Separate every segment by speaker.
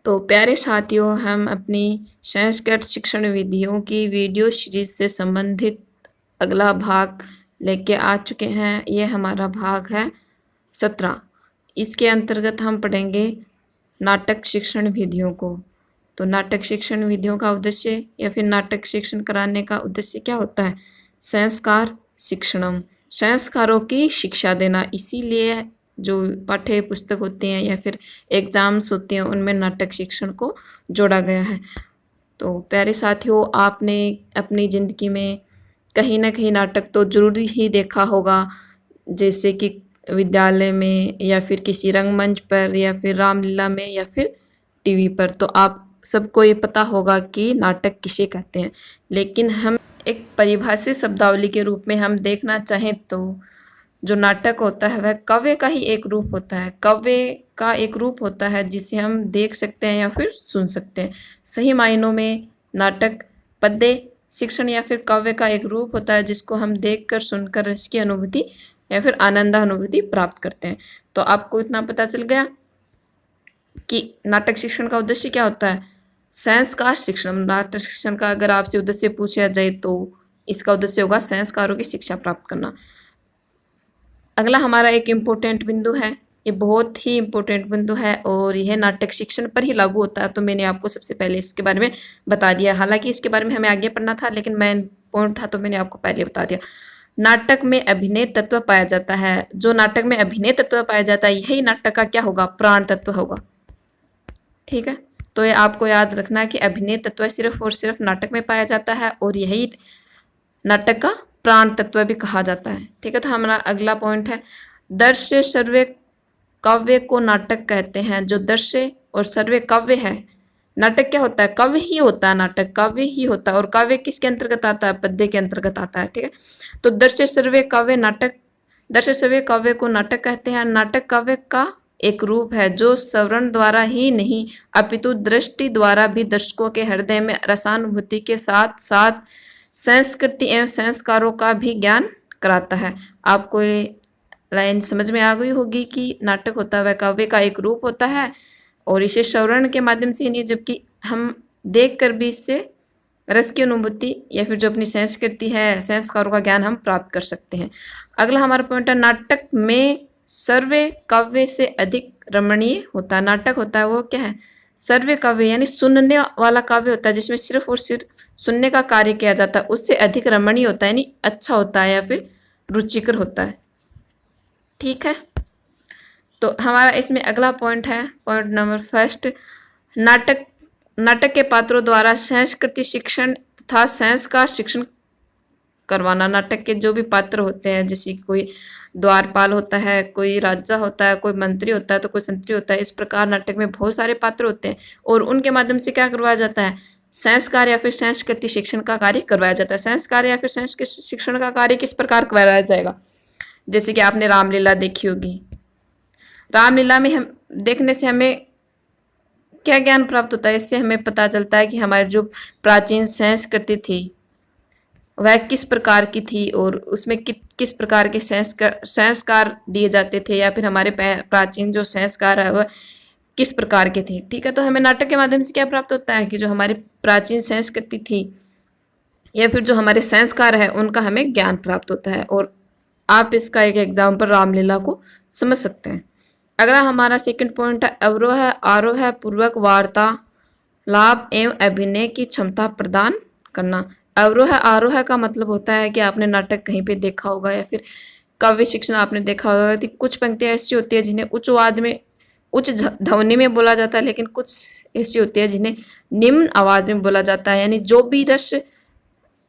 Speaker 1: तो प्यारे साथियों, हम अपनी संस्कृत शिक्षण विधियों की वीडियो सीरीज से संबंधित अगला भाग लेके आ चुके हैं। ये हमारा भाग है 17। इसके अंतर्गत हम पढ़ेंगे नाटक शिक्षण विधियों को। तो नाटक शिक्षण विधियों का उद्देश्य या फिर नाटक शिक्षण कराने का उद्देश्य क्या होता है? संस्कार शिक्षणम, संस्कारों की शिक्षा देना। इसीलिए जो पाठ्य पुस्तक होती हैं या फिर एग्ज़ाम्स होते हैं उनमें नाटक शिक्षण को जोड़ा गया है। तो प्यारे साथियों, आपने अपनी ज़िंदगी में कहीं ना कहीं नाटक तो ज़रूर ही देखा होगा, जैसे कि विद्यालय में या फिर किसी रंगमंच पर या फिर रामलीला में या फिर टीवी पर। तो आप सबको ये पता होगा कि नाटक किसे कहते हैं। लेकिन हम एक परिभाषित शब्दावली के रूप में हम देखना चाहें तो जो नाटक होता है वह काव्य का ही एक रूप होता है। काव्य का एक रूप होता है जिसे हम देख सकते हैं या फिर सुन सकते हैं। सही मायनों में नाटक पद्य शिक्षण या फिर काव्य का एक रूप होता है जिसको हम देखकर सुनकर रस की अनुभूति या फिर आनंदानुभूति प्राप्त करते हैं। तो आपको इतना पता चल गया कि नाटक शिक्षण का उद्देश्य क्या होता है। संस्कार शिक्षण, नाटक शिक्षण का अगर आपसे उद्देश्य पूछा जाए तो इसका उद्देश्य होगा संस्कारों की शिक्षा प्राप्त करना। अगला हमारा एक इम्पोर्टेंट बिंदु है, ये बहुत ही इम्पोर्टेंट बिंदु है और यह नाटक शिक्षण पर ही लागू होता है। तो मैंने आपको सबसे पहले इसके बारे में बता दिया। हालांकि इसके बारे में हमें आगे पढ़ना था, लेकिन मेन पॉइंट था तो मैंने आपको पहले बता दिया। नाटक में अभिनय तत्व पाया जाता है। जो नाटक में अभिनय तत्व पाया जाता है यही नाटक का क्या होगा? प्राण तत्व होगा। ठीक है, तो ये आपको याद रखना कि अभिनय तत्व सिर्फ और सिर्फ नाटक में पाया जाता है और यही नाटक का प्राण तत्व भी कहा जाता है। ठीक है, तो हमारा अगला पॉइंट है दृश्य सर्वे काव्य को नाटक कहते हैं। जो दृश्य और सर्वे काव्य है, नाटक क्या होता है? काव्य ही होता है, नाटक काव्य ही होता है। और काव्य किसके अंतर्गत आता है? पद्य के अंतर्गत आता है। ठीक है, तो दृश्य सर्वे काव्य नाटक, दृश्य सर्वे काव्य को नाटक कहते हैं। नाटक काव्य का एक रूप है जो श्रवण द्वारा ही नहीं अपितु दृष्टि द्वारा भी दर्शकों के हृदय में रसानुभूति के साथ साथ संस्कृति एवं संस्कारों का भी ज्ञान कराता है। आपको ये लाइन समझ में आ गई होगी कि नाटक होता है वह काव्य का एक रूप होता है और इसे श्रवण के माध्यम से नहीं, जबकि हम देख कर भी इससे रस की अनुभूति या फिर जो अपनी संस्कृति है, संस्कारों का ज्ञान हम प्राप्त कर सकते हैं। अगला हमारा पॉइंट है नाटक में सर्वे काव्य से अधिक रमणीय होता है। नाटक होता है वो क्या है? सर्वे काव्य यानी सुनने वाला काव्य होता है जिसमें सिर्फ और सिर्फ सुनने का कार्य किया जाता है। उससे अधिक रमणीय होता है यानी अच्छा होता है या फिर रुचिकर होता है। ठीक है, तो हमारा इसमें अगला पॉइंट है पॉइंट नंबर फर्स्ट, नाटक के पात्रों द्वारा संस्कृति शिक्षण तथा संस्कार शिक्षण करवाना। नाटक के जो भी पात्र होते हैं, जैसे कोई द्वारपाल होता है, कोई राजा होता है, कोई मंत्री होता है, तो कोई संतरी होता है। इस प्रकार नाटक में बहुत सारे पात्र होते हैं और उनके माध्यम से क्या करवाया जाता है? संस्कार या फिर संस्कृति शिक्षण का कार्य करवाया जाता है। संस्कार या फिर संस्कृति शिक्षण का कार्य किस प्रकार करवाया जाएगा? जैसे कि आपने रामलीला देखी होगी। रामलीला में हम देखने से हमें क्या ज्ञान प्राप्त होता है? इससे हमें पता चलता है कि हमारी जो प्राचीन संस्कृति थी वह किस प्रकार की थी और उसमें किस प्रकार के संस्कार दिए जाते थे या फिर हमारे प्राचीन जो संस्कार है वह किस प्रकार के थे। ठीक है, तो हमें नाटक के माध्यम से क्या प्राप्त होता है कि जो हमारी प्राचीन संस्कृति थी या फिर जो हमारे संस्कार है उनका हमें ज्ञान प्राप्त होता है। और आप इसका एक एग्जाम्पल रामलीला को समझ सकते हैं। अगला हमारा सेकंड पॉइंट है अवरोह आरोह पूर्वक वार्तालाप एवं अभिनय की क्षमता प्रदान करना। अवरोह आरोह का मतलब होता है कि आपने नाटक कहीं पे देखा होगा या फिर काव्य शिक्षण आपने देखा होगा कि कुछ पंक्तियां ऐसी होती है जिन्हें उच्च आवाज में, उच्च ध्वनि में बोला जाता है, लेकिन कुछ ऐसी होती है जिन्हें निम्न आवाज में बोला जाता है। यानी जो भी रस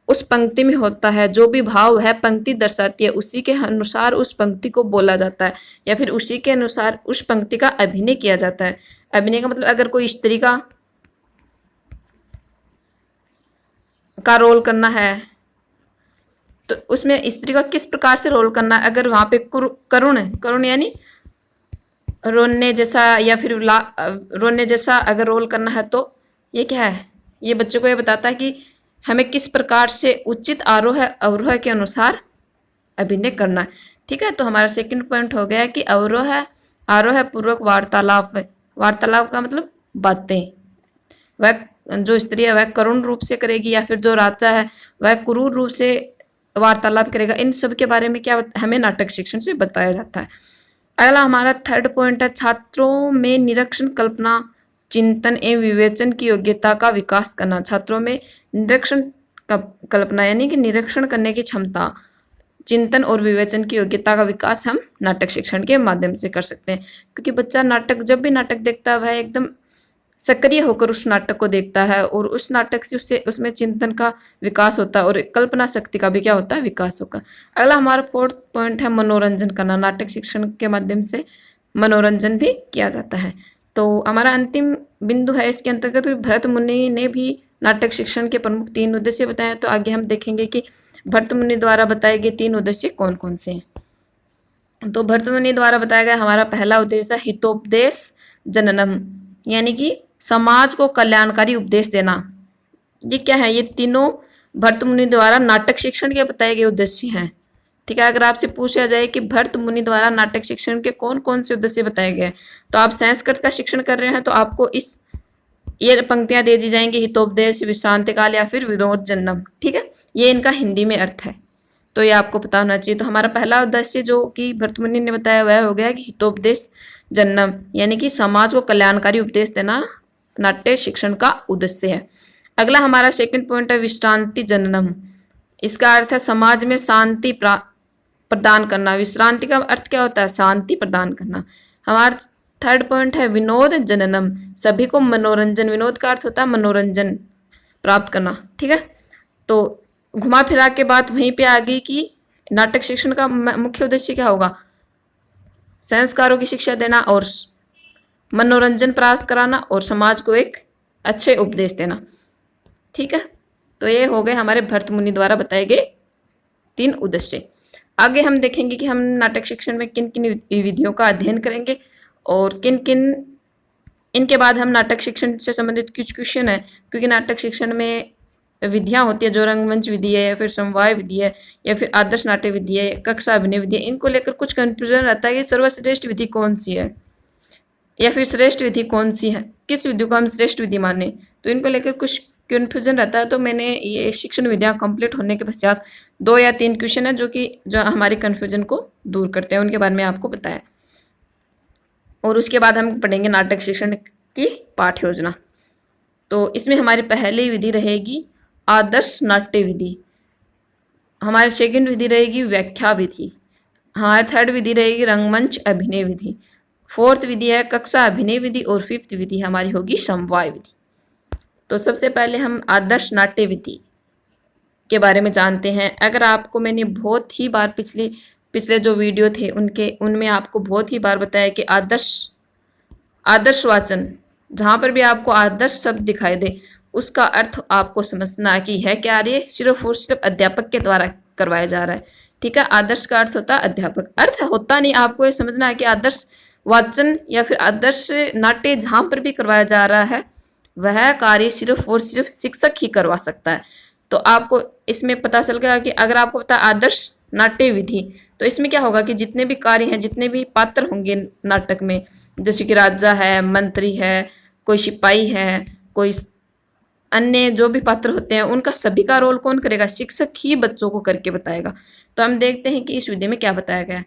Speaker 1: उस पंक्ति में होता है, जो भी भाव है पंक्ति दर्शाती है, उसी के अनुसार उस पंक्ति को बोला जाता है या फिर उसी के अनुसार उस पंक्ति का अभिनय किया जाता है। अभिनय का मतलब अगर कोई स्त्री का रोल करना है तो उसमें स्त्री का किस प्रकार से रोल करना है। अगर वहां पे करुण यानी रोने जैसा या फिर रोने जैसा अगर रोल करना है तो ये क्या है? ये बच्चों को ये बताता है कि हमें किस प्रकार से उचित आरोह अवरोह के अनुसार अभिनय करना है। ठीक है, तो हमारा सेकंड पॉइंट हो गया कि अवरोह आरोह पूर्वक वार्तालाप। वार्तालाप का मतलब बातें। वह जो स्त्री है वह करुण रूप से करेगी या फिर जो राजा है वह क्रूर रूप से वार्तालाप करेगा। इन सब के बारे में क्या हमें नाटक शिक्षण से बताया जाता है। अगला हमारा थर्ड पॉइंट है छात्रों में निरीक्षण, कल्पना, चिंतन एवं विवेचन की योग्यता का विकास करना। छात्रों में निरीक्षण, कल्पना यानी कि निरीक्षण करने की क्षमता, चिंतन और विवेचन की योग्यता का विकास हम नाटक शिक्षण के माध्यम से कर सकते हैं। क्योंकि बच्चा नाटक जब भी नाटक देखता है वह एकदम सक्रिय होकर उस नाटक को देखता है और उस नाटक से उसमें चिंतन का विकास होता है और कल्पना शक्ति का भी क्या होता है, विकास होगा। अगला हमारा फोर्थ पॉइंट है मनोरंजन करना। नाटक शिक्षण के माध्यम से मनोरंजन भी किया जाता है। तो हमारा अंतिम बिंदु है इसके अंतर्गत भरत मुनि ने भी नाटक शिक्षण के प्रमुख 3 उद्देश्य बताए। तो आगे हम देखेंगे कि भरत मुनि द्वारा बताए गए 3 उद्देश्य कौन कौन से हैं। तो भरत मुनि द्वारा बताया गया हमारा पहला उद्देश्य है हितोपदेश जननम, यानी कि समाज को कल्याणकारी उपदेश देना। ये क्या है? ये तीनों भरत मुनि द्वारा नाटक शिक्षण के बताए गए उद्देश्य हैं। ठीक है, अगर आपसे पूछा जाए कि भरत मुनि द्वारा नाटक शिक्षण के कौन कौन से उद्देश्य बताए गए, तो आप संस्कृत का शिक्षण कर रहे हैं तो आपको ये पंक्तियां दे दी जाएंगी, हितोपदेश, विश्रांति काल या फिर विनोद जन्म। ठीक है, ये इनका हिंदी में अर्थ है, तो ये आपको पता होना चाहिए। तो हमारा पहला उद्देश्य जो कि भरत मुनि ने बताया वह हो गया कि हितोपदेश जन्म, यानी कि समाज को कल्याणकारी उपदेश देना नाट्य शिक्षण का उद्देश्य है। अगला हमारा सेकंड पॉइंट है विश्रांति जननम। इसका अर्थ है समाज में शांति प्रदान करना। विश्रांति का अर्थ क्या होता है? शांति प्रदान करना। हमारा थर्ड पॉइंट है विनोद जननम, सभी को मनोरंजन। विनोद का अर्थ होता है मनोरंजन प्राप्त करना। ठीक है, तो घुमा फिरा के बात वहीं पे आ गई कि नाटक शिक्षण का मुख्य उद्देश्य क्या होगा? संस्कारों की शिक्षा देना और मनोरंजन प्राप्त कराना और समाज को एक अच्छे उपदेश देना। ठीक है, तो ये हो गए हमारे भरत मुनि द्वारा बताए गए 3 उद्देश्य। आगे हम देखेंगे कि हम नाटक शिक्षण में किन किन विधियों का अध्ययन करेंगे और किन किन, इनके बाद हम नाटक शिक्षण से संबंधित कुछ क्वेश्चन है, क्योंकि नाटक शिक्षण में विधियां होती है, जो रंगमंच विधि है या फिर समवाय विधि है या फिर आदर्श नाट्य विधि है, कक्षा अभिनय विधि है, इनको लेकर कुछ कंफ्यूजन रहता है कि सर्वश्रेष्ठ विधि कौन सी है या फिर श्रेष्ठ विधि कौन सी है, किस विधि को हम श्रेष्ठ विधि माने। तो इनको लेकर कुछ कन्फ्यूजन रहता है। तो मैंने ये शिक्षण विधियां कंप्लीट होने के पश्चात 2 या 3 क्वेश्चन है जो हमारे कन्फ्यूजन को दूर करते हैं, उनके बारे में आपको बताया। और उसके बाद हम पढ़ेंगे नाटक शिक्षण की पाठ योजना। तो इसमें हमारी पहली विधि रहेगी आदर्श नाट्य विधि, हमारी सेकंड विधि रहेगी व्याख्या विधि, हमारी थर्ड विधि रहेगी रंगमंच अभिनय विधि, फोर्थ विधि है कक्षा अभिनय विधि और फिफ्थ विधि हमारी होगी समवाय विधि। तो सबसे पहले हम आदर्श नाट्य विधि के बारे में जानते हैं। अगर आपको मैंने बहुत ही बार पिछले जो वीडियो थे उनमें आपको बहुत ही बार बताया कि आदर्श वाचन, जहाँ पर भी आपको आदर्श शब्द दिखाई दे उसका अर्थ आपको समझना है कि है क्या, ये सिर्फ और सिर्फ अध्यापक के द्वारा करवाया जा रहा है। ठीक है, आदर्श का अर्थ होता है अध्यापक, अर्थ होता नहीं। आपको ये समझना है कि आदर्श वाचन या फिर आदर्श नाट्य जहाँ पर भी करवाया जा रहा है वह कार्य सिर्फ और सिर्फ शिक्षक ही करवा सकता है। तो आपको इसमें पता चल गया कि अगर आपको पता है आदर्श नाट्य विधि, तो इसमें क्या होगा कि जितने भी कार्य हैं, जितने भी पात्र होंगे नाटक में, जैसे कि राजा है, मंत्री है, कोई सिपाही है, कोई अन्य जो भी पात्र होते हैं, उनका सभी का रोल कौन करेगा? शिक्षक ही बच्चों को करके बताएगा। तो हम देखते हैं कि इस विधि में क्या बताया गया है।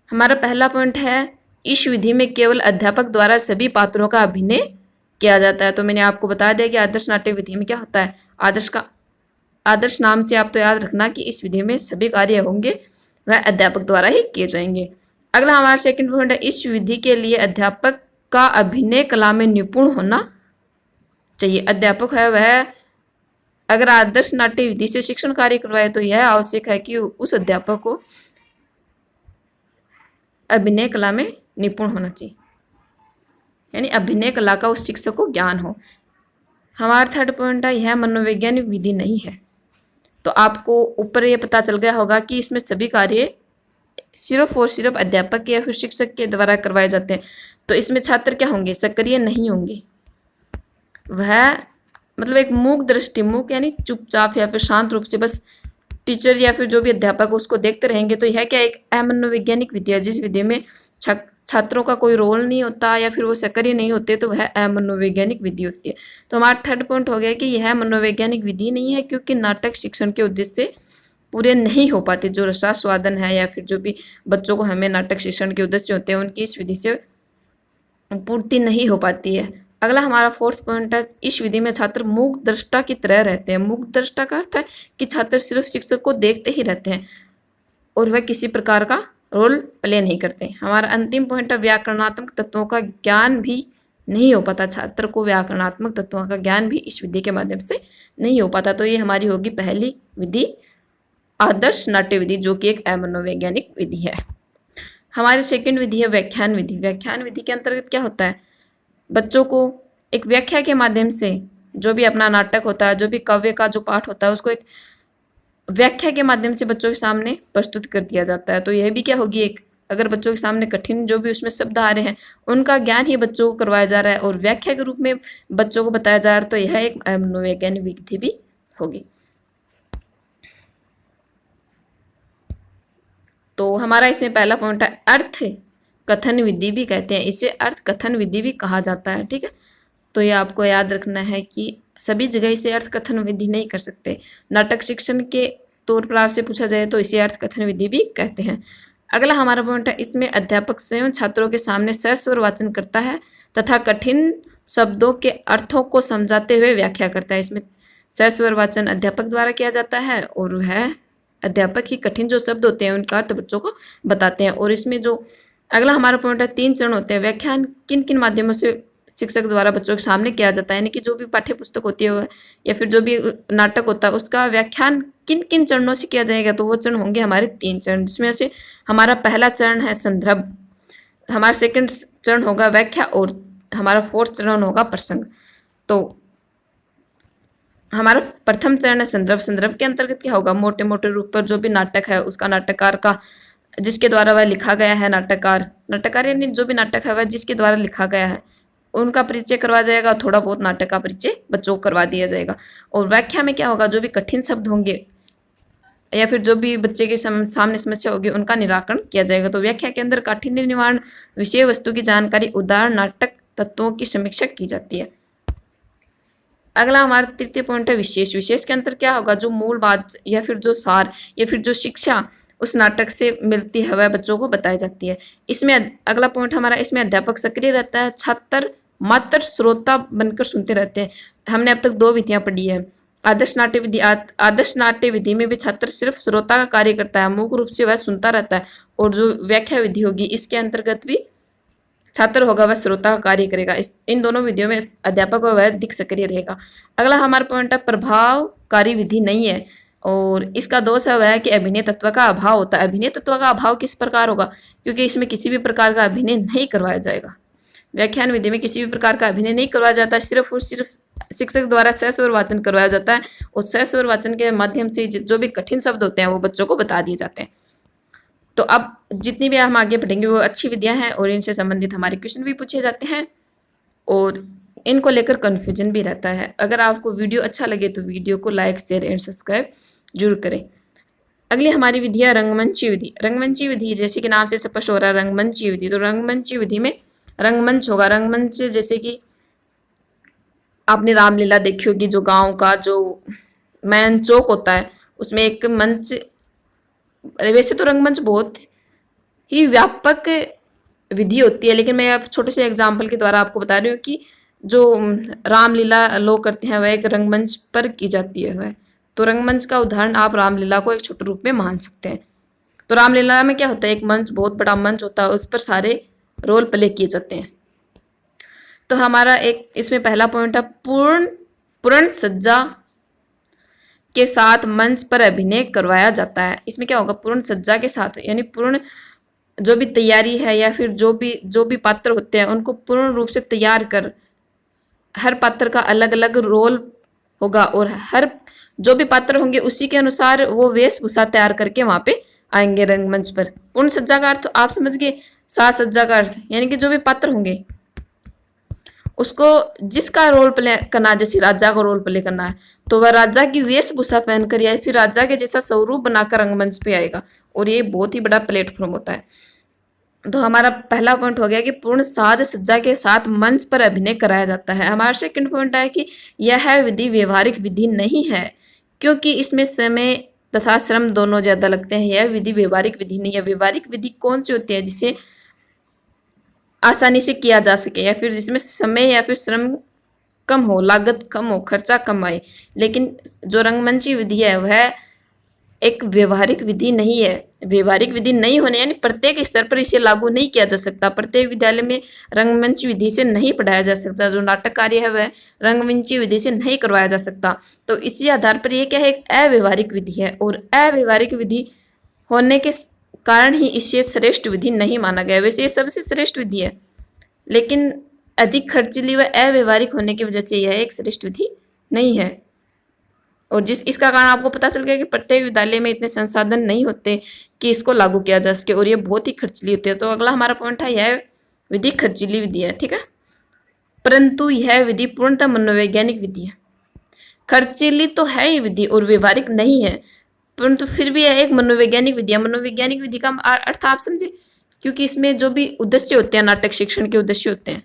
Speaker 1: हमारा पहला पॉइंट है इस विधि में केवल अध्यापक द्वारा सभी पात्रों का अभिनय किया जाता है। तो मैंने आपको बता दिया कि आदर्श नाट्य विधि में क्या होता है। आदर्श नाम से आप तो याद रखना कि इस विधि में सभी कार्य होंगे वह अध्यापक द्वारा ही किए जाएंगे। अगला हमारा सेकंड पॉइंट है इस विधि के लिए अध्यापक का अभिनय कला में निपुण होना चाहिए। अध्यापक है वह अगर आदर्श नाट्य विधि से शिक्षण कार्य करवाए तो यह आवश्यक है कि उस अध्यापक को अभिनय कला में निपुण होना चाहिए, यानी अभिनय कला का उस शिक्षक को ज्ञान हो। हमारा थर्ड पॉइंट है यह मनोवैज्ञानिक विधि नहीं है। तो आपको ऊपर ये पता चल गया होगा कि इसमें सभी कार्य सिर्फ और सिर्फ अध्यापक या फिर शिक्षक के द्वारा करवाए जाते हैं। तो इसमें छात्र क्या होंगे? सक्रिय नहीं होंगे, वह मतलब एक मूक दृष्टि, मूक यानी चुपचाप या फिर शांत रूप से बस टीचर या फिर जो भी अध्यापक उसको देखते रहेंगे। तो यह क्या एक अमनोवैज्ञानिक विधि है जिस विधि में छात्रों का कोई रोल नहीं होता या फिर वो सक्रिय नहीं होते तो वह अमनोवैज्ञानिक विधि होती है। तो हमारा थर्ड पॉइंट हो गया कि यह मनोवैज्ञानिक विधि नहीं है, क्योंकि नाटक शिक्षण के उद्देश्य से पूरे नहीं हो पाते। जो रसास्वादन है या फिर जो भी बच्चों को हमें नाटक शिक्षण के उद्देश्य होते हैं उनकी इस विधि से पूर्ति नहीं हो पाती है। अगला हमारा फोर्थ पॉइंट है, इस विधि में छात्र मूक दृष्टा की तरह रहते हैं। मूक दृष्टा का अर्थ है कि छात्र सिर्फ शिक्षक को देखते ही रहते हैं और वह किसी प्रकार का रोल प्ले नहीं करते। हमारा अंतिम पॉइंट है, व्याकरणात्मक तत्वों का ज्ञान भी नहीं हो पाता। छात्र को व्याकरणात्मक तत्वों का ज्ञान भी इस विधि के माध्यम से नहीं हो पाता। तो ये हमारी होगी पहली विधि, आदर्श नाट्य विधि, जो कि एक अमनोवैज्ञानिक विधि है। हमारी सेकंड विधि है व्याख्यान विधि। व्याख्यान विधि के अंतर्गत क्या होता है, बच्चों को एक व्याख्या के माध्यम से जो भी अपना नाटक होता है, जो भी काव्य का जो पाठ होता है, उसको एक व्याख्या के माध्यम से बच्चों के सामने प्रस्तुत कर दिया जाता है। तो यह भी क्या होगी, एक अगर बच्चों के सामने कठिन जो भी उसमें शब्द आ रहे हैं उनका ज्ञान ही बच्चों को करवाया जा रहा है और व्याख्या के रूप में बच्चों को बताया जा रहा है, तो यह एक मनोवैज्ञानिक विधि भी होगी। तो हमारा इसमें पहला पॉइंट है अर्थ कथन विधि भी कहते हैं, इसे अर्थ कथन विधि भी कहा जाता है। ठीक है, तो ये आपको याद रखना है कि सभी जगह इसे अर्थ कथन विधि नहीं कर सकते। नाटक शिक्षण के तौर पर आपसे पूछा जाए तो इसे अर्थ कथन विधि भी कहते हैं। अगला हमारा पॉइंट है, इसमें अध्यापक स्वयं छात्रों के सामने सस्वर वाचन करता है तथा कठिन शब्दों के अर्थों को समझाते हुए व्याख्या करता है। इसमें सस्वर वाचन अध्यापक द्वारा किया जाता है और वह अध्यापक ही कठिन जो शब्द होते हैं उनका अर्थ बच्चों को बताते हैं। और इसमें जो अगला हमारा पॉइंट है, 3 चरण होते हैं। व्याख्यान किन किन माध्यमों से शिक्षक द्वारा बच्चों के सामने किया जाता है, यानी कि जो भी पाठ्य पुस्तक होती है या फिर जो भी नाटक होता है उसका व्याख्यान किन किन चरणों से किया जाएगा, तो वो चरण होंगे हमारे 3 चरण, जिसमें से हमारा पहला चरण है संदर्भ, हमारा सेकंड चरण होगा व्याख्या और हमारा फोर्थ चरण होगा प्रसंग। तो हमारा प्रथम चरण है संदर्भ। संदर्भ के अंतर्गत क्या होगा, मोटे मोटे रूप पर जो भी नाटक है उसका नाटककार का जिसके द्वारा वह लिखा गया है, नाटककार यानी जो भी नाटक है वह जिसके द्वारा लिखा गया है उनका परिचय करवाया जाएगा, थोड़ा बहुत नाटक का परिचय बच्चों को करवा दिया जाएगा। और व्याख्या में क्या होगा, जो भी कठिन शब्द होंगे या फिर जो भी बच्चे के सामने समस्या होगी उनका निराकरण किया जाएगा। तो व्याख्या के अंदर काठिन्य निवारण, विषय वस्तु की जानकारी, उदाहरण, नाटक तत्वों की समीक्षा की जाती है। अगला हमारा तृतीय पॉइंट है विशेष। विशेष के अंतर क्या होगा, जो मूल बात या फिर जो सार या फिर जो शिक्षा उस नाटक से मिलती है वह बच्चों को बताई जाती है। इसमें अगला पॉइंट हमारा, इसमें अध्यापक सक्रिय रहता है, छात्र मात्र श्रोता बनकर सुनते रहते हैं। हमने अब तक 2 विधियां पढ़ी है, आदर्श नाट्य विधि। आदर्श नाट्य विधि में भी छात्र सिर्फ श्रोता का कार्य करता है, मुख्य रूप से वह सुनता रहता है। और जो व्याख्या विधि होगी इसके अंतर्गत भी छात्र होगा वह श्रोता का कार्य करेगा। इन दोनों विधियों में अध्यापक वह अधिक सक्रिय रहेगा। अगला हमारा पॉइंट है प्रभावकारी विधि नहीं है और इसका दोष है वह है कि अभिनय तत्व का अभाव होता है। अभिनय तत्व का अभाव किस प्रकार होगा, क्योंकि इसमें किसी भी प्रकार का अभिनय नहीं करवाया जाएगा। व्याख्यान विधि में किसी भी प्रकार का अभिनय नहीं करवाया जाता, सिर्फ और सिर्फ शिक्षक द्वारा सस्वर वाचन करवाया जाता है और सस्वर वाचन के माध्यम से जो भी कठिन शब्द होते हैं वो बच्चों को बता दिए जाते हैं। तो अब जितनी भी हम आगे पढ़ेंगे वो अच्छी विधियां हैं और इनसे संबंधित हमारे क्वेश्चन भी पूछे जाते हैं और इनको लेकर कन्फ्यूजन भी रहता है। अगर आपको वीडियो अच्छा लगे तो वीडियो को लाइक, शेयर एंड सब्सक्राइब जरूर करें। अगली हमारी विधि है रंगमंची विधि। रंगमंची विधि जैसे कि नाम से स्पष्ट हो रहा है रंगमंची विधि, तो रंगमंची विधि में रंगमंच होगा। रंगमंच जैसे कि आपने रामलीला देखी होगी, जो गांव का जो मैन चौक होता है उसमें एक मंच, वैसे तो रंगमंच बहुत ही व्यापक विधि होती है, लेकिन मैं आप छोटे से एग्जाम्पल के द्वारा आपको बता रही हूँ कि जो रामलीला लोग करते हैं वह एक रंगमंच पर की जाती है। वह तो रंगमंच का उदाहरण आप रामलीला को एक छोटे रूप में मान सकते हैं। तो रामलीला में क्या होता है, एक मंच, बहुत बड़ा मंच होता है, उस पर सारे रोल प्ले किए जाते हैं। तो हमारा एक इसमें पहला पॉइंट है पूर्ण सज्जा के साथ मंच पर अभिनय करवाया जाता है। इसमें क्या होगा, पूर्ण सज्जा के साथ, यानी पूर्ण जो भी तैयारी है या फिर जो भी पात्र होते हैं उनको पूर्ण रूप से तैयार कर, हर पात्र का अलग अलग रोल होगा और हर जो भी पात्र होंगे उसी के अनुसार वो वेशभूषा तैयार करके वहां पे आएंगे रंगमंच पर। पूर्ण सज्जा का अर्थ आप समझ गए, साज सज्जा का अर्थ यानी कि जो भी पात्र होंगे उसको जिसका रोल प्ले करना है, जैसे राजा का रोल प्ले करना है तो वह राजा की वेशभूषा पहनकर या फिर राजा के जैसा स्वरूप बनाकर रंगमंच पे आएगा और ये बहुत ही बड़ा प्लेटफॉर्म होता है। तो हमारा पहला पॉइंट हो गया कि पूर्ण साज सज्जा के साथ मंच पर अभिनय कराया जाता है। हमारा सेकंड पॉइंट है कि यह विधि व्यवहारिक विधि नहीं है, क्योंकि इसमें समय तथा श्रम दोनों ज्यादा लगते हैं। यह विधि व्यवहारिक विधि नहीं है। व्यवहारिक विधि कौन सी होती है? जिसे आसानी से किया जा सके, या फिर जिसमें समय या फिर श्रम कम हो, लागत कम हो, खर्चा कम आए। लेकिन जो रंगमंची विधि है वह एक व्यवहारिक विधि नहीं है। व्यवहारिक विधि नहीं होने यानी प्रत्येक स्तर पर इसे लागू नहीं किया जा सकता। प्रत्येक विद्यालय में रंगमंच विधि से नहीं पढ़ाया जा सकता। जो नाटक कार्य है वह रंगमंची विधि से नहीं करवाया जा सकता। तो इसी आधार पर यह क्या है? एक अव्यवहारिक विधि है, और अव्यवहारिक विधि होने के कारण ही इसे श्रेष्ठ विधि नहीं माना गया। वैसे ये सबसे श्रेष्ठ विधि है, लेकिन अधिक खर्चीली व अव्यवहारिक होने की वजह से यह एक श्रेष्ठ विधि नहीं है। और इसका कारण आपको पता चल गया कि प्रत्येक विद्यालय में इतने संसाधन नहीं होते कि इसको लागू किया जा सके, और ये बहुत ही खर्चीली होती है। तो अगला हमारा पॉइंट है, यह विधि खर्चीली विधि है। ठीक है, परंतु यह विधि पूर्णतः मनोवैज्ञानिक विधि है। खर्चीली तो है ये विधि और व्यवहारिक नहीं है, परंतु फिर भी यह एक मनोवैज्ञानिक विधि है। मनोवैज्ञानिक विधि का अर्थ आप समझे, क्योंकि इसमें जो भी उद्देश्य होते हैं, नाटक शिक्षण के उद्देश्य होते हैं,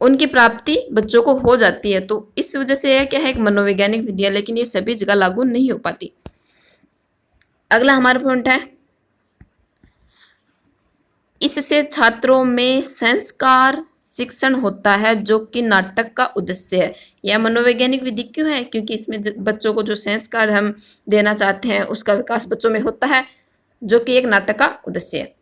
Speaker 1: उनकी प्राप्ति बच्चों को हो जाती है। तो इस वजह से यह क्या है? एक मनोवैज्ञानिक विधि है, लेकिन ये सभी जगह लागू नहीं हो पाती। अगला हमारा पॉइंट है, इससे छात्रों में संस्कार शिक्षण होता है, जो कि नाटक का उद्देश्य है। यह मनोवैज्ञानिक विधि क्यों है? क्योंकि इसमें बच्चों को जो संस्कार हम देना चाहते हैं उसका विकास बच्चों में होता है, जो कि एक नाटक का उद्देश्य है।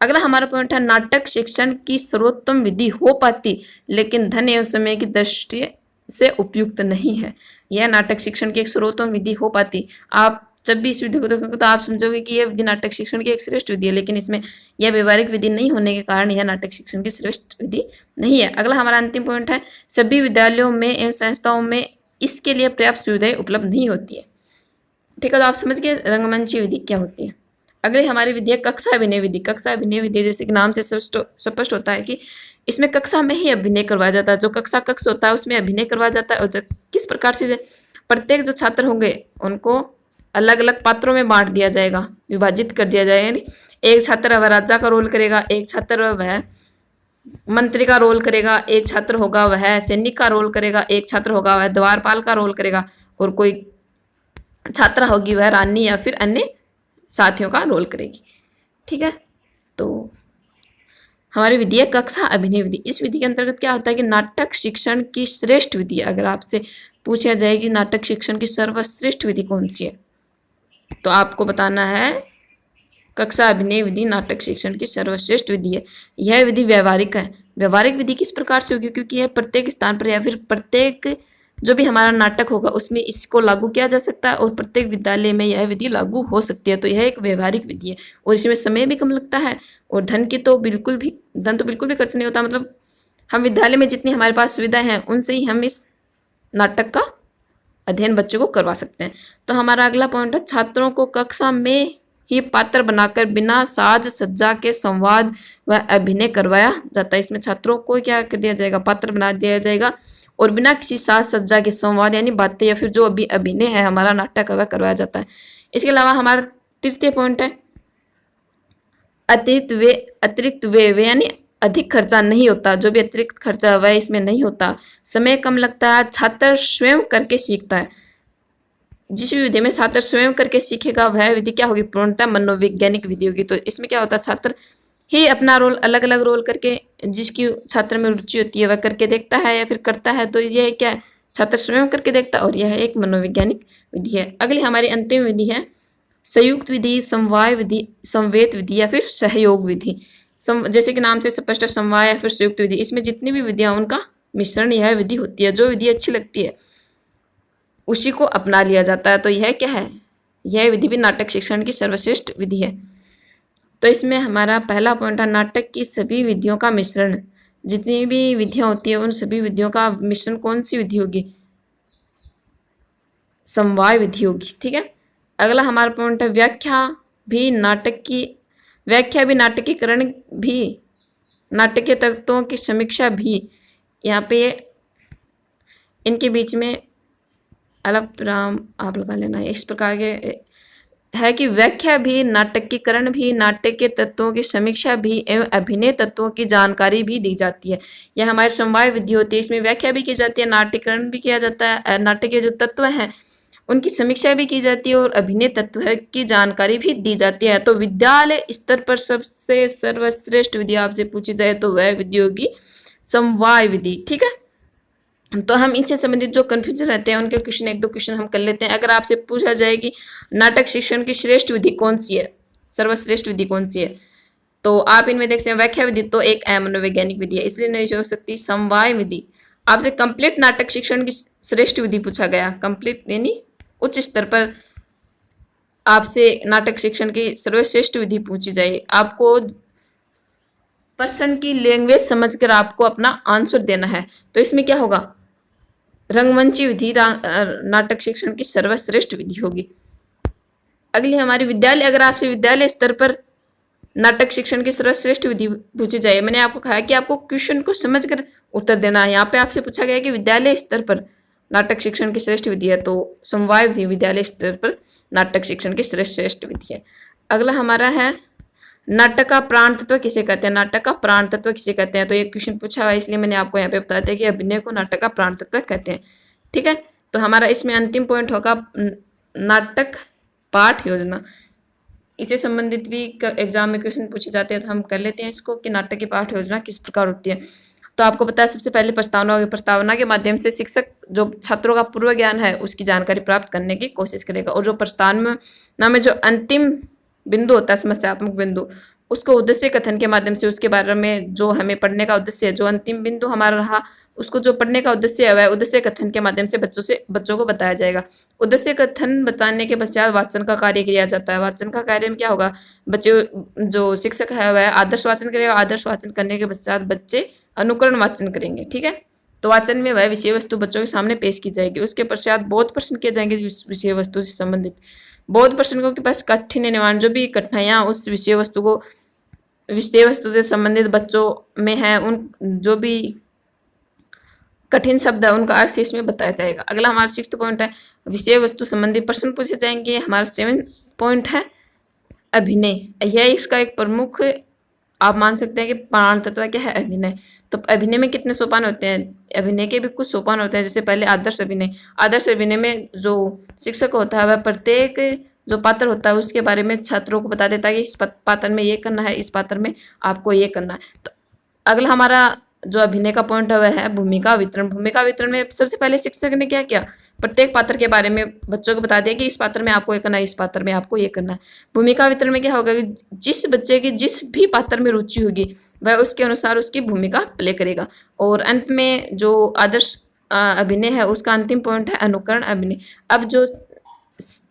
Speaker 1: अगला हमारा पॉइंट है, नाटक शिक्षण की सर्वोत्तम विधि हो पाती, लेकिन धन एवं समय की दृष्टि से उपयुक्त नहीं है। यह नाटक शिक्षण की एक सर्वोत्तम विधि हो पाती। आप जब भी इस विधि को देखोगे तो आप समझोगे कि यह विधि नाटक शिक्षण की एक श्रेष्ठ विधि है, लेकिन इसमें यह व्यवहारिक विधि नहीं होने के कारण यह नाटक शिक्षण की श्रेष्ठ विधि नहीं है। अगला हमारा अंतिम पॉइंट है, सभी विद्यालयों में एवं संस्थाओं में इसके लिए पर्याप्त सुविधाएं उपलब्ध नहीं होती है। ठीक है, तो आप समझ गए रंगमंची विधि क्या होती है। अगली हमारी विधि है कक्षा अभिनय विधि। कक्षा अभिनय विधि जैसे कि नाम से स्पष्ट होता है कि इसमें कक्षा में ही अभिनय करवाया जाता है। जो कक्षा कक्ष होता है उसमें अभिनय करवाया जाता है, और किस प्रकार से प्रत्येक जो छात्र होंगे उनको अलग अलग पात्रों में बांट दिया जाएगा, विभाजित कर दिया जाएगा। यानी एक छात्र वह राजा का रोल करेगा, एक छात्र वह मंत्री का रोल करेगा, एक छात्र होगा वह सैनिक का रोल करेगा, एक छात्र होगा वह द्वारपाल का रोल करेगा, और कोई छात्रा होगी वह रानी या फिर अन्य साथियों का रोल करेगी। ठीक है, तो हमारी विधि है कक्षा अभिनय विधि। इस विधि के अंतर्गत क्या होता है कि नाटक शिक्षण की श्रेष्ठ विधि, अगर आपसे पूछा जाए कि नाटक शिक्षण की सर्वश्रेष्ठ विधि कौन सी है, तो आपको बताना है कक्षा अभिनय विधि नाटक शिक्षण की सर्वश्रेष्ठ विधि है। यह विधि व्यवहारिक है। व्यवहारिक विधि किस प्रकार से होगी? क्योंकि यह प्रत्येक स्थान पर या फिर प्रत्येक जो भी हमारा नाटक होगा उसमें इसको लागू किया जा सकता है, और प्रत्येक विद्यालय में यह विधि लागू हो सकती है। तो यह एक व्यवहारिक विधि है, और इसमें समय भी कम लगता है, और धन तो बिल्कुल भी खर्च नहीं होता। मतलब हम विद्यालय में जितनी हमारे पास सुविधाएं हैं उनसे ही हम इस नाटक का अध्ययन बच्चों को करवा सकते हैं। तो हमारा अगला पॉइंट है, छात्रों को कक्षा में ही पात्र बनाकर बिना साज सज्जा के संवाद व अभिनय करवाया जाता है। इसमें छात्रों को क्या कर दिया जाएगा? पात्र बना दिया जाएगा, और बिना किसी साज सज्जा के संवाद यानी बातें या फिर जो अभी अभिनय है हमारा नाटक वह करवाया जाता है। इसके अलावा हमारा तृतीय पॉइंट है, अतिरिक्त व्यय यानी अधिक खर्चा नहीं होता। जो भी अतिरिक्त खर्चा वह इसमें नहीं होता। समय कम लगता है, छात्र स्वयं करके सीखता है। जिस भी विधि में छात्र स्वयं करके सीखेगा वह विधि क्या होगी? पूर्णतः मनोवैज्ञानिक विधि होगी। तो इसमें क्या होता है, छात्र ही अपना रोल अलग अलग रोल करके जिसकी छात्र में रुचि होती है वह करके देखता है या फिर करता है। तो यह क्या है? छात्र स्वयं करके देखता है, और यह एक मनोवैज्ञानिक विधि है। अगली हमारी अंतिम विधि है संयुक्त विधि, समवाय विधि, संवेद विधि या फिर सहयोग विधि। जैसे कि नाम से स्पष्ट है, समवाय या फिर संयुक्त विधि, इसमें जितनी भी विधियां उनका मिश्रण यह विधि होती है। जो विधि अच्छी लगती है उसी को अपना लिया जाता है। तो यह क्या है? यह विधि भी नाटक शिक्षण की सर्वश्रेष्ठ विधि है। तो इसमें हमारा पहला पॉइंट है, नाटक की सभी विधियों का मिश्रण। जितनी भी विधियां होती है उन सभी विधियों का मिश्रण कौन सी विधि होगी? समवाय विधि होगी। ठीक है, अगला हमारा पॉइंट है, व्याख्या भी नाटकीकरण भी, नाटकीय तत्वों की समीक्षा भी। यहाँ पे इनके बीच में अलग विराम आप लगा लेना है। इस प्रकार के है कि व्याख्या भी, नाटकीकरण भी, नाट्य के तत्वों की समीक्षा भी एवं अभिनय तत्वों की जानकारी भी दी जाती है। यह हमारी समवाय विधि होती है, इसमें व्याख्या भी की जाती है, नाट्यकरण भी किया जाता है, नाट्य के जो तत्व हैं उनकी समीक्षा भी की जाती है और अभिनय तत्व है की जानकारी भी दी जाती है। तो विद्यालय स्तर पर सबसे सर्वश्रेष्ठ विधि आपसे पूछी जाए तो वह विधि होगी समवाय विधि। ठीक है, तो हम इनसे संबंधित जो कंफ्यूजन रहते हैं उनके क्वेश्चन, एक दो क्वेश्चन हम कर लेते हैं। अगर आपसे पूछा जाए कि नाटक शिक्षण की श्रेष्ठ विधि कौन सी है, सर्वश्रेष्ठ विधि कौन सी है, तो आप इनमें देख सकते हैं व्याख्या विधि तो एक मनोवैज्ञानिक विधि है, इसलिए नहीं हो सकती। समवाय विधि, आपसे कंप्लीट नाटक शिक्षण की श्रेष्ठ विधि पूछा गया, कंप्लीट यानी उच्च स्तर पर आपसे नाटक शिक्षण की सर्वश्रेष्ठ विधि पूछी जाए, आपको पर्सन की लैंग्वेज समझकर आपको अपना आंसर देना है, तो इसमें क्या होगा, रंगमंची विधि नाटक शिक्षण की सर्वश्रेष्ठ विधि होगी। अगली हमारी विद्यालय, अगर आपसे विद्यालय स्तर पर नाटक शिक्षण की सर्वश्रेष्ठ विधि पूछी जाए, मैंने आपको कहा कि आपको क्वेश्चन को समझकर उत्तर देना है। यहाँ पे आपसे पूछा गया कि विद्यालय स्तर पर नाटक शिक्षण की श्रेष्ठ विधि है, तो समवाय विधि विद्यालय स्तर पर नाटक शिक्षण की श्रेष्ठ विधि है। अगला हमारा है नाटक का प्राण तत्व किसे कहते हैं, नाटक का प्राण तत्व किसे कहते हैं, तो ये क्वेश्चन पूछा हुआ है इसलिए मैंने आपको यहाँ पे बता दिया कि अभिनय को नाटक का प्राण तत्व कहते हैं। ठीक है, तो हमारा इसमें अंतिम पॉइंट होगा नाटक पाठ योजना, इसे संबंधित भी एग्जाम में क्वेश्चन पूछे जाते हैं, तो हम कर लेते हैं इसको कि नाटक की पाठ योजना किस प्रकार होती है। तो आपको पता है सबसे पहले प्रस्तावना होगी, प्रस्तावना के माध्यम से शिक्षक जो छात्रों का पूर्व ज्ञान है उसकी जानकारी प्राप्त करने की कोशिश करेगा, और जो प्रस्तावना में जो अंतिम बिंदु होता है, समस्यात्मक बिंदु, उसको उद्देश्य कथन के माध्यम से उसके बारे में जो हमें पढ़ने का उद्देश्य है, जो अंतिम बिंदु हमारा रहा उसको जो पढ़ने का उद्देश्य है वह उद्देश्य कथन के माध्यम से बच्चों को बताया जाएगा। उद्देश्य कथन बताने के पश्चात वाचन का कार्य किया जाता है। वाचन का कार्य में क्या होगा, बच्चे जो शिक्षक है वह आदर्श वाचन करेगा, आदर्श वाचन करने के पश्चात बच्चे अनुकरण वाचन करेंगे। ठीक है, तो वाचन में वह विषय वस्तु बच्चों के सामने पेश की जाएगी, उसके पश्चात बहुत प्रश्न किए जाएंगे विषय वस्तु से संबंधित। बहुत प्रश्नों के पास कठिन निवारण, जो भी कठिनाइयाँ उस विषय वस्तु से संबंधित बच्चों में है, उन जो भी कठिन शब्द है उनका अर्थ इसमें बताया जाएगा। अगला हमारा 6th पॉइंट है विषय वस्तु संबंधी प्रश्न पूछे जाएंगे। हमारा 7th पॉइंट है अभिनय, यह इसका एक प्रमुख आप मान सकते हैं कि प्राण तत्व क्या है, अभिनय। तो अभिनय में कितने सोपान होते हैं, अभिनय के भी कुछ सोपान होते हैं, जैसे पहले आदर्श अभिनय। आदर्श अभिनय में जो शिक्षक होता है वह प्रत्येक जो पात्र होता है उसके बारे में छात्रों को बता देता है कि इस पात्र में ये करना है, इस पात्र में आपको ये करना है। तो अगला हमारा जो अभिनय का पॉइंट है वह है भूमिका वितरण। भूमिका वितरण में सबसे पहले शिक्षक ने क्या किया, प्रत्येक पात्र के बारे में बच्चों को बता दिया कि इस पात्र में आपको ये करना है, इस पात्र में आपको ये करना है। भूमिका वितरण में क्या होगा कि जिस बच्चे की जिस भी पात्र में रुचि होगी वह उसके अनुसार उसकी भूमिका प्ले करेगा। और अंत में जो आदर्श अभिनय है उसका अंतिम पॉइंट है अनुकरण अभिनय। अब जो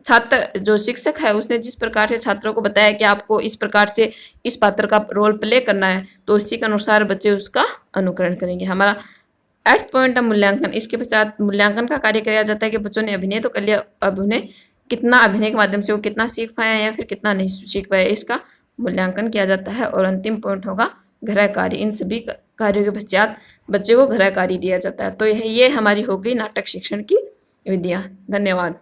Speaker 1: छात्र जो शिक्षक है उसने जिस प्रकार से छात्रों को बताया कि आपको इस प्रकार से इस पात्र का रोल प्ले करना है, तो उसी के अनुसार बच्चे उसका अनुकरण करेंगे। हमारा 8th पॉइंट है मूल्यांकन। इसके पश्चात मूल्यांकन का कार्य किया जाता है कि बच्चों ने अभिनय तो कर लिया, अब उन्हें कितना अभिनय के माध्यम से वो कितना सीख पाया या फिर कितना नहीं सीख पाया, इसका मूल्यांकन किया जाता है। और अंतिम पॉइंट होगा गृह कार्य। इन सभी कार्यों के पश्चात बच्चे को गृह कार्य दिया जाता है। तो ये हमारी हो गई नाटक शिक्षण की विधियाँ। धन्यवाद।